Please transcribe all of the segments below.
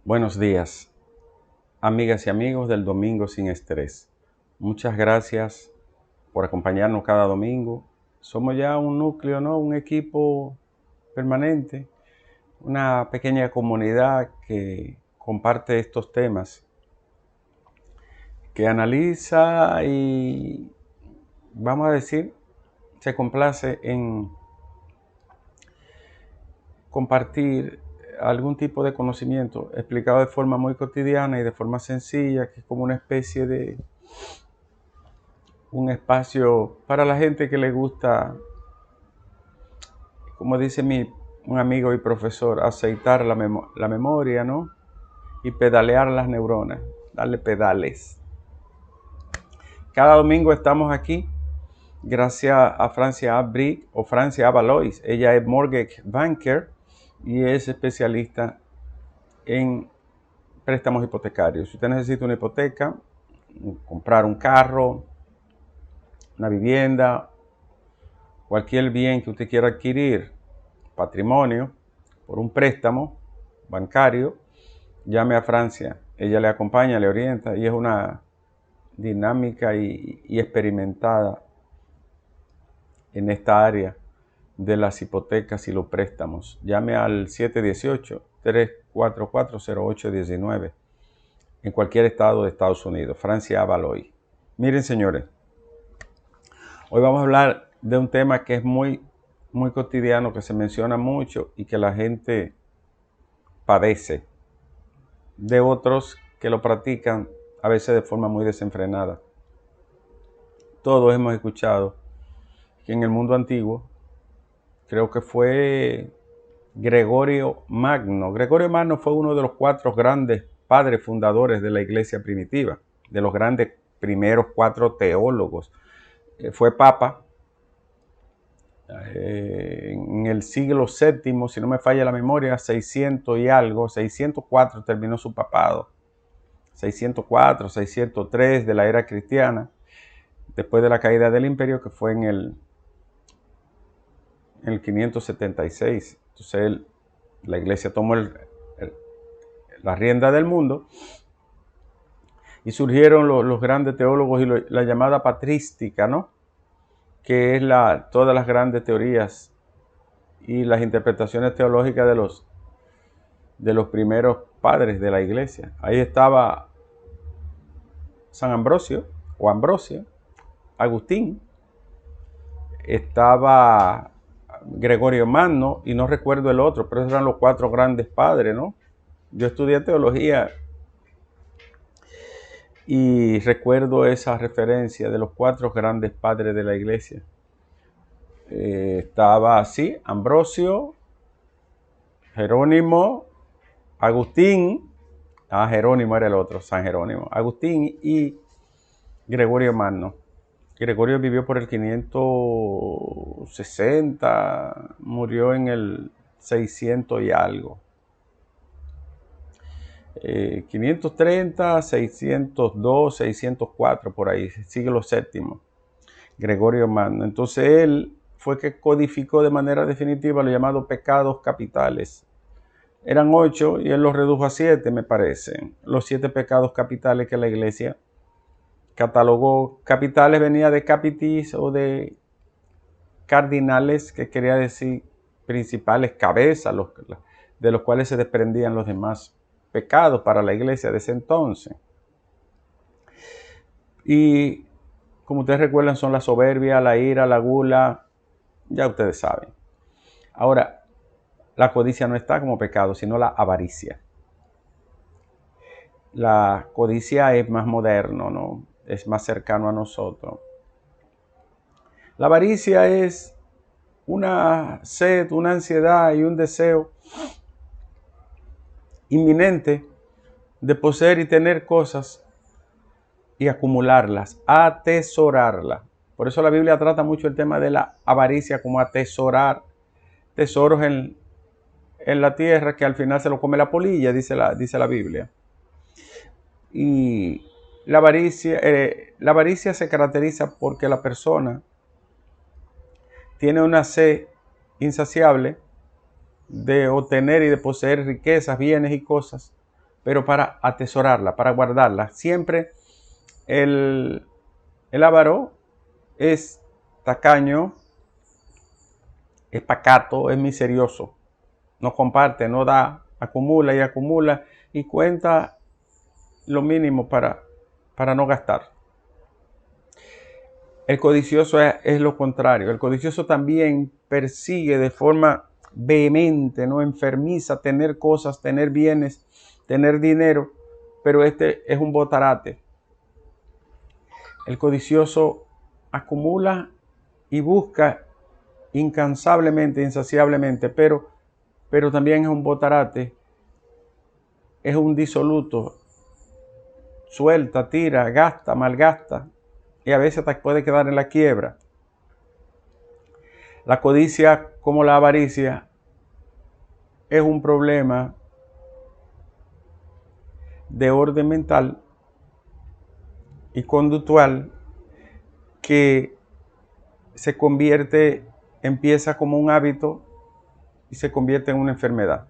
Buenos días, amigas y amigos del Domingo Sin Estrés. Muchas gracias por acompañarnos cada domingo. Somos ya un núcleo, ¿no? Un equipo permanente, una pequeña comunidad que comparte estos temas, que analiza y, vamos a decir, se complace en compartir algún tipo de conocimiento explicado de forma muy cotidiana y de forma sencilla, que es como una especie de un espacio para la gente que le gusta, como dice un amigo y profesor, aceitar la memoria, ¿no? Y pedalear las neuronas, darle pedales. Cada domingo estamos aquí gracias a Francia Abric o Francia Avalois. Ella es mortgage banker y es especialista en préstamos hipotecarios. Si usted necesita una hipoteca, comprar un carro, una vivienda, cualquier bien que usted quiera adquirir, patrimonio, por un préstamo bancario, llame a Francia. Ella le acompaña, le orienta y es una dinámica y experimentada en esta área de las hipotecas y los préstamos. Llame al 718-344-0819 en cualquier estado de Estados Unidos. Francia Avaloy. Miren, señores, hoy vamos a hablar de un tema que es muy cotidiano, que se menciona mucho y que la gente padece, de otros que lo practican a veces de forma muy desenfrenada. Todos hemos escuchado que en el mundo antiguo, creo que fue Gregorio Magno. Gregorio Magno fue uno de los 4 grandes padres fundadores de la iglesia primitiva, de los grandes primeros 4 teólogos. Fue papa en el siglo VII, si no me falla la memoria, 600 y algo, 604 terminó su papado. 604, 603 de la era cristiana, después de la caída del imperio, que fue en el 576. Entonces la iglesia tomó la rienda del mundo y surgieron los grandes teólogos y la llamada patrística, ¿no? Que es todas las grandes teorías y las interpretaciones teológicas de los primeros padres de la iglesia. Ahí estaba San Ambrosio o Ambrosio, Agustín, estaba Gregorio Magno y no recuerdo el otro, pero esos eran los 4 grandes padres, ¿no? Yo estudié teología y recuerdo esa referencia de los 4 grandes padres de la iglesia. Estaba así, Ambrosio, Jerónimo, Agustín, Jerónimo era el otro, San Jerónimo, Agustín y Gregorio Magno. Gregorio vivió por el 560, murió en el 600 y algo. 530, 602, 604, por ahí, siglo VII, Gregorio Magno. Entonces él fue que codificó de manera definitiva los llamados pecados capitales. Eran 8 y él los redujo a 7, me parece. Los 7 pecados capitales que la iglesia catalogó. Capitales venía de capitis o de cardinales, que quería decir principales, cabezas, de los cuales se desprendían los demás pecados para la iglesia de ese entonces. Y como ustedes recuerdan, son la soberbia, la ira, la gula, ya ustedes saben. Ahora, la codicia no está como pecado, sino la avaricia. La codicia es más moderno, ¿no? Es más cercano a nosotros. La avaricia es una sed, una ansiedad y un deseo inminente de poseer y tener cosas y acumularlas, atesorarlas. Por eso la Biblia trata mucho el tema de la avaricia como atesorar tesoros en la tierra, que al final se lo come la polilla, dice la Biblia. Y la avaricia se caracteriza porque la persona tiene una sed insaciable de obtener y de poseer riquezas, bienes y cosas pero para atesorarla, para guardarla. Siempre el avaro es tacaño, es pacato, es miserioso. No comparte, no da, acumula y cuenta lo mínimo para no gastar. El codicioso es lo contrario. El codicioso también persigue de forma vehemente, no enfermiza, tener cosas, tener bienes, tener dinero, pero este es un botarate. El codicioso acumula y busca incansablemente, insaciablemente, pero también es un botarate, es un disoluto, suelta, tira, gasta, malgasta y a veces hasta puede quedar en la quiebra. La codicia, como la avaricia, es un problema de orden mental y conductual que empieza como un hábito y se convierte en una enfermedad.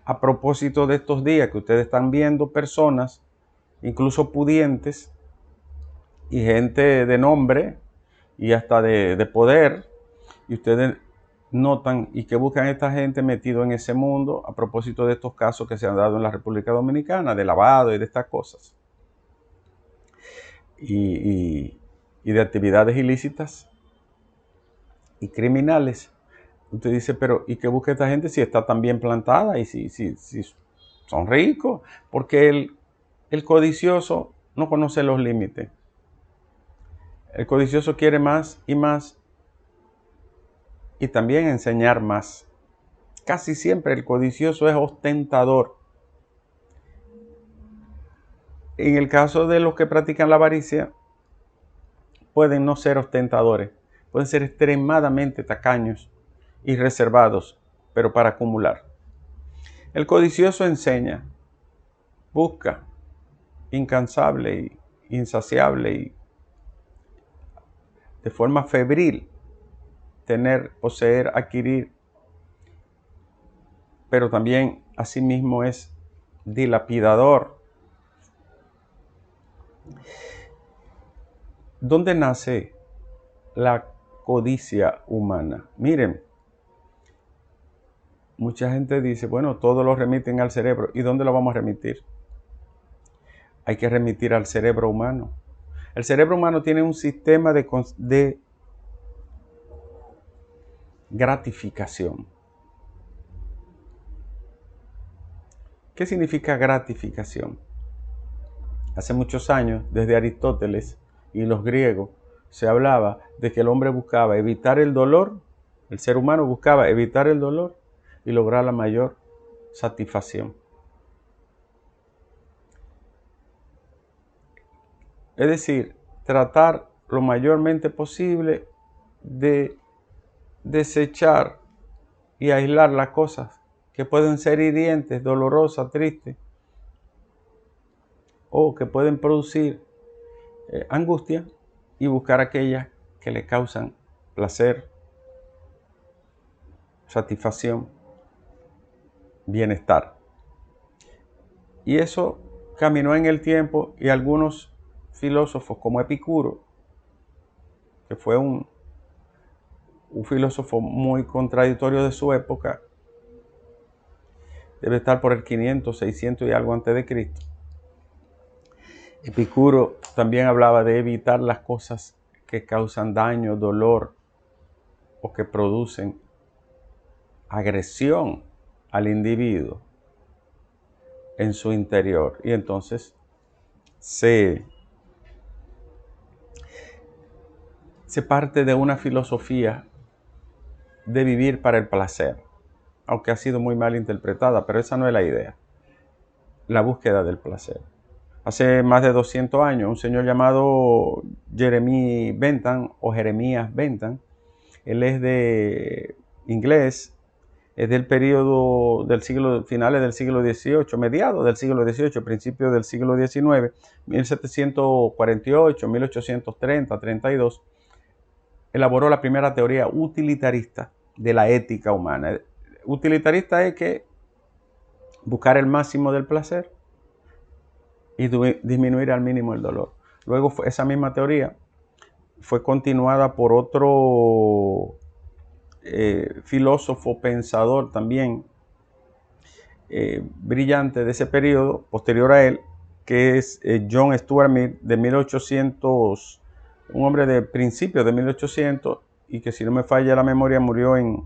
A propósito de estos días que ustedes están viendo personas, incluso pudientes y gente de nombre y hasta de poder, y ustedes notan y que buscan a esta gente metido en ese mundo a propósito de estos casos que se han dado en la República Dominicana, de lavado y de estas cosas, y de actividades ilícitas y criminales. Usted dice, pero ¿y qué busca esta gente si está tan bien plantada y si son ricos? Porque el codicioso no conoce los límites. El codicioso quiere más y también enseñar más. Casi siempre el codicioso es ostentador. En el caso de los que practican la avaricia, pueden no ser ostentadores, pueden ser extremadamente tacaños y reservados, pero para acumular. El codicioso enseña, busca, incansable y insaciable y de forma febril, tener, poseer, adquirir, pero también asimismo es dilapidador. ¿Dónde nace la codicia humana? Miren, mucha gente dice, bueno, todo lo remiten al cerebro. ¿Y dónde lo vamos a remitir? Hay que remitir al cerebro humano. El cerebro humano tiene un sistema de gratificación. ¿Qué significa gratificación? Hace muchos años, desde Aristóteles y los griegos, se hablaba de que el hombre buscaba evitar el dolor, el ser humano buscaba evitar el dolor y lograr la mayor satisfacción. Es decir, tratar lo mayormente posible de desechar y aislar las cosas que pueden ser hirientes, dolorosas, tristes, o que pueden producir angustia, y buscar aquellas que le causan placer, satisfacción, bienestar. Y eso caminó en el tiempo, y algunos filósofos como Epicuro, que fue un filósofo muy contradictorio de su época, debe estar por el 500, 600 y algo antes de Cristo. Epicuro también hablaba de evitar las cosas que causan daño, dolor o que producen agresión al individuo en su interior. Y entonces se parte de una filosofía de vivir para el placer, aunque ha sido muy mal interpretada, pero esa no es la idea, la búsqueda del placer. Hace más de 200 años, un señor llamado Jeremías Bentham, él es de inglés, es del periodo del finales del siglo XVIII, mediados del siglo XVIII, principios del siglo XIX, 1748, 1830, 32, elaboró la primera teoría utilitarista de la ética humana. Utilitarista es que buscar el máximo del placer y disminuir al mínimo el dolor. Luego esa misma teoría fue continuada por otro filósofo pensador también brillante de ese periodo, posterior a él, que es John Stuart Mill, de 1800, un hombre de principios de 1800, y que si no me falla la memoria murió en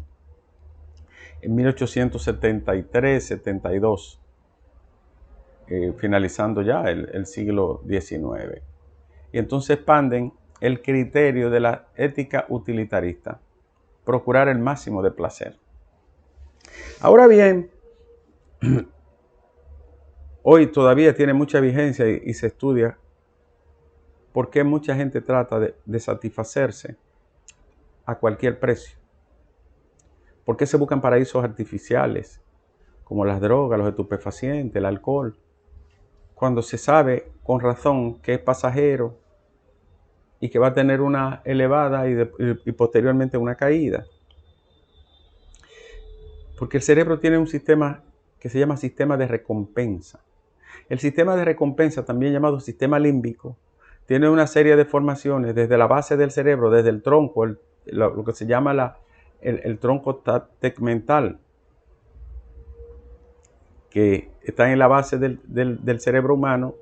1873-72, finalizando ya el siglo XIX. Y entonces expanden el criterio de la ética utilitarista, procurar el máximo de placer. Ahora bien, hoy todavía tiene mucha vigencia y se estudia por qué mucha gente trata de satisfacerse a cualquier precio. ¿Por qué se buscan paraísos artificiales, como las drogas, los estupefacientes, el alcohol, cuando se sabe con razón que es pasajero y que va a tener una elevada y posteriormente una caída? Porque el cerebro tiene un sistema que se llama sistema de recompensa. El sistema de recompensa, también llamado sistema límbico, tiene una serie de formaciones desde la base del cerebro, desde el tronco, lo que se llama el tronco tegmental, que está en la base del cerebro humano,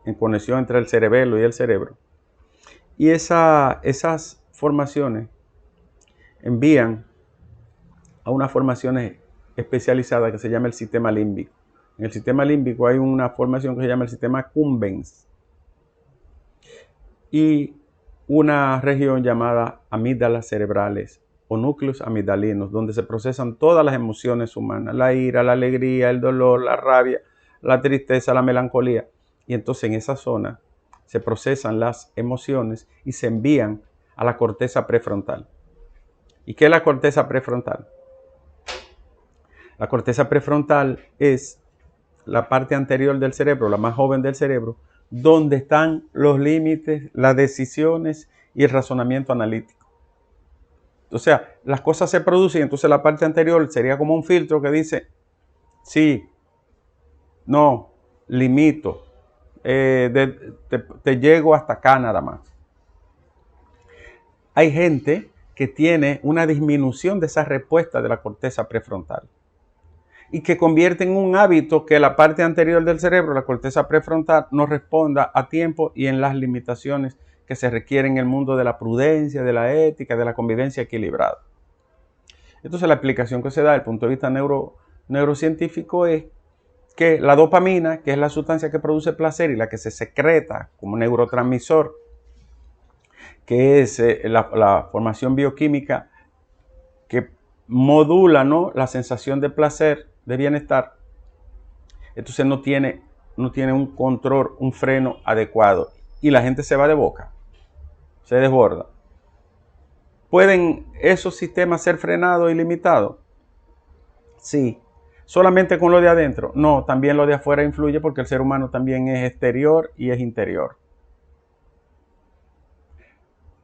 en conexión entre el cerebelo y el cerebro. Y esas formaciones envían a unas formaciones especializadas que se llama el sistema límbico. En el sistema límbico hay una formación que se llama el sistema cumbens y una región llamada amígdalas cerebrales o núcleos amigdalinos, donde se procesan todas las emociones humanas: la ira, la alegría, el dolor, la rabia, la tristeza, la melancolía. Y entonces en esa zona se procesan las emociones y se envían a la corteza prefrontal. ¿Y qué es la corteza prefrontal? La corteza prefrontal es la parte anterior del cerebro, la más joven del cerebro, donde están los límites, las decisiones y el razonamiento analítico. O sea, las cosas se producen, entonces la parte anterior sería como un filtro que dice: sí, no, limito, te llego hasta acá nada más. Hay gente que tiene una disminución de esa respuesta de la corteza prefrontal y que convierte en un hábito que la parte anterior del cerebro, la corteza prefrontal, no responda a tiempo y en las limitaciones que se requieren en el mundo de la prudencia, de la ética, de la convivencia equilibrada. Entonces la explicación que se da desde el punto de vista neurocientífico es que la dopamina, que es la sustancia que produce placer y la que se secreta como neurotransmisor, que es la formación bioquímica que modula, ¿no?, la sensación de placer, de bienestar, entonces no tiene un control, un freno adecuado y la gente se va de boca, se desborda. ¿Pueden esos sistemas ser frenados y limitados? Sí. ¿Solamente con lo de adentro? No, también lo de afuera influye, porque el ser humano también es exterior y es interior.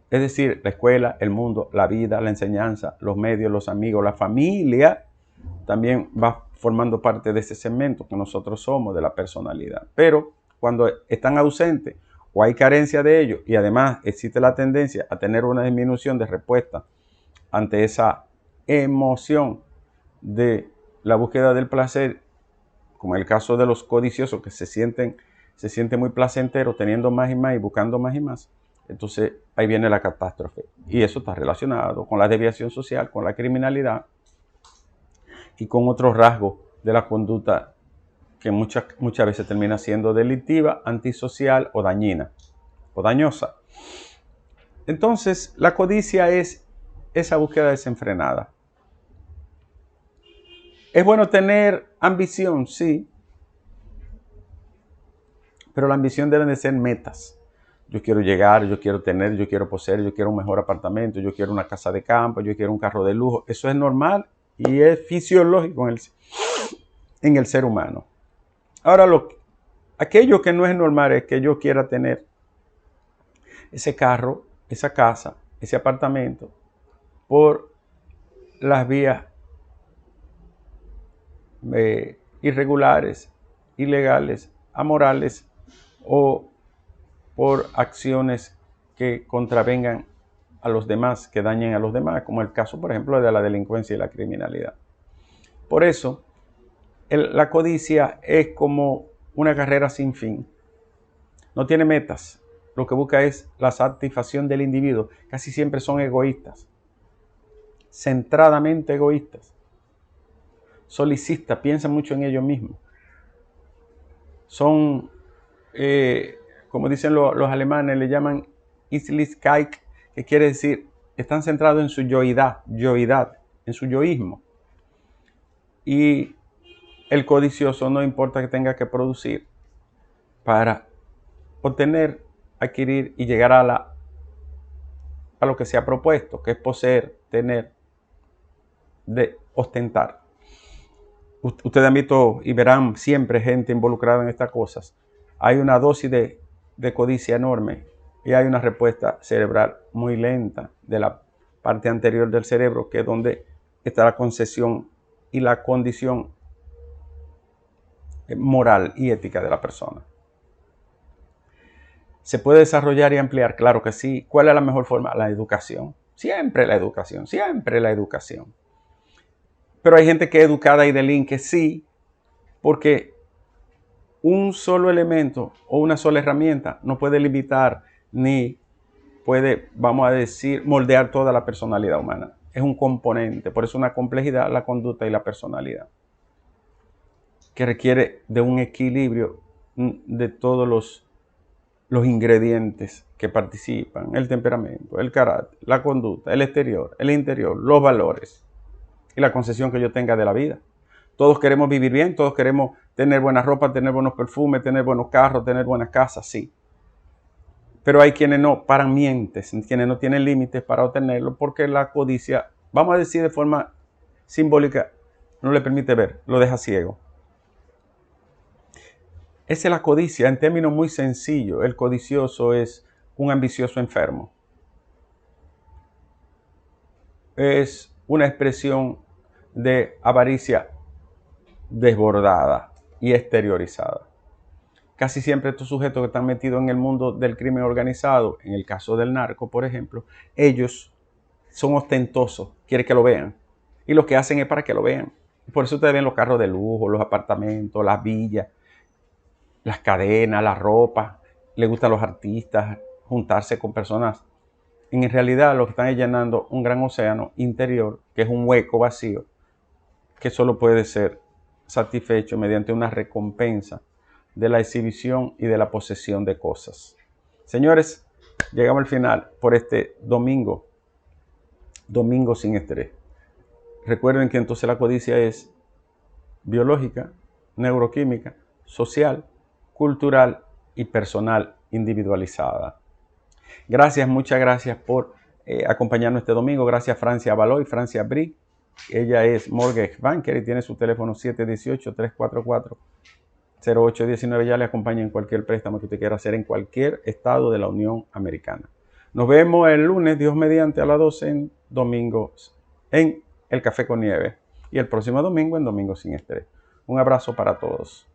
Es decir, la escuela, el mundo, la vida, la enseñanza, los medios, los amigos, la familia, también va formando parte de ese segmento que nosotros somos, de la personalidad. Pero cuando están ausentes o hay carencia de ellos, y además existe la tendencia a tener una disminución de respuesta ante esa emoción de la búsqueda del placer, como en el caso de los codiciosos que se sienten muy placenteros teniendo más y más y buscando más y más, entonces ahí viene la catástrofe. Y eso está relacionado con la desviación social, con la criminalidad y con otros rasgos de la conducta que muchas veces termina siendo delictiva, antisocial o dañina o dañosa. Entonces, la codicia es esa búsqueda desenfrenada. ¿Es bueno tener ambición? Sí. Pero la ambición deben de ser metas. Yo quiero llegar, yo quiero tener, yo quiero poseer, yo quiero un mejor apartamento, yo quiero una casa de campo, yo quiero un carro de lujo. Eso es normal y es fisiológico en el ser humano. Ahora, aquello que no es normal es que yo quiera tener ese carro, esa casa, ese apartamento por las vías irregulares, ilegales, amorales o por acciones que contravengan a los demás, que dañen a los demás, como el caso, por ejemplo, de la delincuencia y la criminalidad. Por eso, la codicia es como una carrera sin fin. No tiene metas. Lo que busca es la satisfacción del individuo. Casi siempre son egoístas, centradamente egoístas, solicistas, piensan mucho en ellos mismos. Son, como dicen los alemanes, le llaman Ichlichkeit, que quiere decir, están centrados en su yoidad, en su yoísmo. Y el codicioso no importa que tenga que producir para obtener, adquirir y llegar a lo que se ha propuesto, que es poseer, tener, de ostentar. Ustedes han visto y verán siempre gente involucrada en estas cosas. Hay una dosis de codicia enorme y hay una respuesta cerebral muy lenta de la parte anterior del cerebro, que es donde está la concesión y la condición moral y ética de la persona. ¿Se puede desarrollar y ampliar? Claro que sí. ¿Cuál es la mejor forma? La educación. Siempre la educación, siempre la educación. Pero hay gente que es educada y delinque, sí, porque un solo elemento o una sola herramienta no puede limitar ni puede, vamos a decir, moldear toda la personalidad humana. Es un componente, por eso una complejidad, la conducta y la personalidad, que requiere de un equilibrio de todos los ingredientes que participan: el temperamento, el carácter, la conducta, el exterior, el interior, los valores y la concepción que yo tenga de la vida. Todos queremos vivir bien, todos queremos tener buena ropa, tener buenos perfumes, tener buenos carros, tener buenas casas, sí. Pero hay quienes no paran mientes, quienes no tienen límites para obtenerlo, porque la codicia, vamos a decir de forma simbólica, no le permite ver, lo deja ciego. Esa es la codicia, en términos muy sencillos. El codicioso es un ambicioso enfermo. Es una expresión de avaricia desbordada y exteriorizada. Casi siempre estos sujetos que están metidos en el mundo del crimen organizado, en el caso del narco, por ejemplo, ellos son ostentosos, quieren que lo vean. Y lo que hacen es para que lo vean. Por eso ustedes ven los carros de lujo, los apartamentos, las villas, las cadenas, la ropa. Les gustan los artistas, juntarse con personas. En realidad lo que están es llenando un gran océano interior, que es un hueco vacío, que solo puede ser satisfecho mediante una recompensa de la exhibición y de la posesión de cosas. Señores, llegamos al final por este domingo sin estrés. Recuerden que entonces la codicia es biológica, neuroquímica, social, cultural y personal individualizada. Gracias, muchas gracias por acompañarnos este domingo. Gracias Francia Baloy, Francia Brick. Ella es Mortgage Banker y tiene su teléfono 718-344-0819. Ya le acompaña en cualquier préstamo que usted quiera hacer en cualquier estado de la Unión Americana. Nos vemos el lunes, Dios mediante, a las 12 en Domingos en el Café con Nieve. Y el próximo domingo en Domingo sin Estrés. Un abrazo para todos.